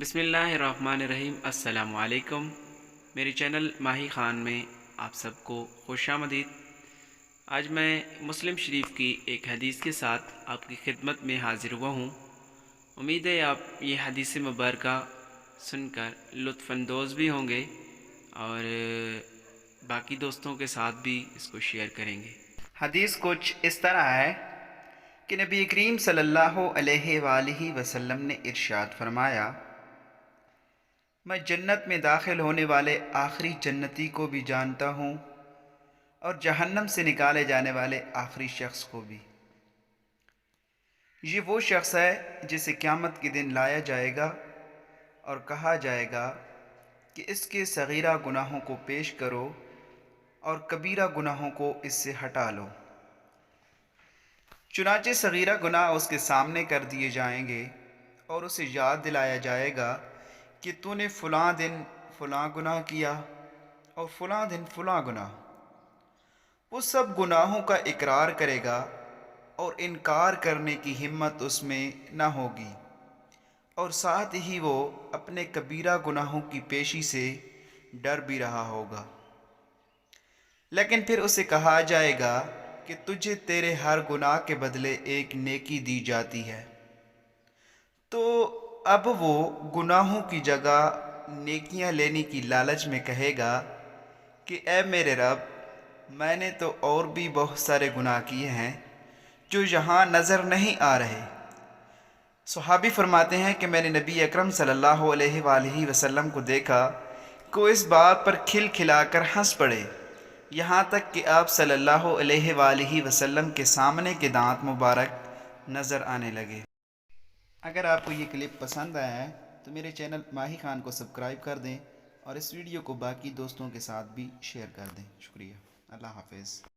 بسم اللہ الرحمن الرحیم۔ السلام علیکم۔ میرے چینل ماہی خان میں آپ سب کو خوش آمدید۔ آج میں مسلم شریف کی ایک حدیث کے ساتھ آپ کی خدمت میں حاضر ہوا ہوں۔ امید ہے آپ یہ حدیث مبارکہ سن کر لطف اندوز بھی ہوں گے اور باقی دوستوں کے ساتھ بھی اس کو شیئر کریں گے۔ حدیث کچھ اس طرح ہے کہ نبی کریم صلی اللہ علیہ وآلہ وسلم نے ارشاد فرمایا، میں جنت میں داخل ہونے والے آخری جنتی کو بھی جانتا ہوں اور جہنم سے نکالے جانے والے آخری شخص کو بھی۔ یہ وہ شخص ہے جسے قیامت کے دن لایا جائے گا اور کہا جائے گا کہ اس کے صغیرہ گناہوں کو پیش کرو اور کبیرہ گناہوں کو اس سے ہٹا لو۔ چنانچہ صغیرہ گناہ اس کے سامنے کر دیے جائیں گے اور اسے یاد دلایا جائے گا کہ تو نے فلاں دن فلاں گناہ کیا اور فلاں دن فلاں گناہ۔ وہ سب گناہوں کا اقرار کرے گا اور انکار کرنے کی ہمت اس میں نہ ہوگی، اور ساتھ ہی وہ اپنے کبیرہ گناہوں کی پیشی سے ڈر بھی رہا ہوگا۔ لیکن پھر اسے کہا جائے گا کہ تجھے تیرے ہر گناہ کے بدلے ایک نیکی دی جاتی ہے۔ تو اب وہ گناہوں کی جگہ نیکیاں لینے کی لالچ میں کہے گا کہ اے میرے رب، میں نے تو اور بھی بہت سارے گناہ کیے ہیں جو یہاں نظر نہیں آ رہے۔ صحابی فرماتے ہیں کہ میں نے نبی اکرم صلی اللہ علیہ وآلہ وسلم کو دیکھا کہ وہ اس بات پر کھل کھلا کر ہنس پڑے، یہاں تک کہ آپ صلی اللہ علیہ وآلہ وسلم کے سامنے کے دانت مبارک نظر آنے لگے۔ اگر آپ کو یہ کلپ پسند آیا ہے تو میرے چینل ماہی خان کو سبسکرائب کر دیں اور اس ویڈیو کو باقی دوستوں کے ساتھ بھی شیئر کر دیں۔ شکریہ۔ اللہ حافظ۔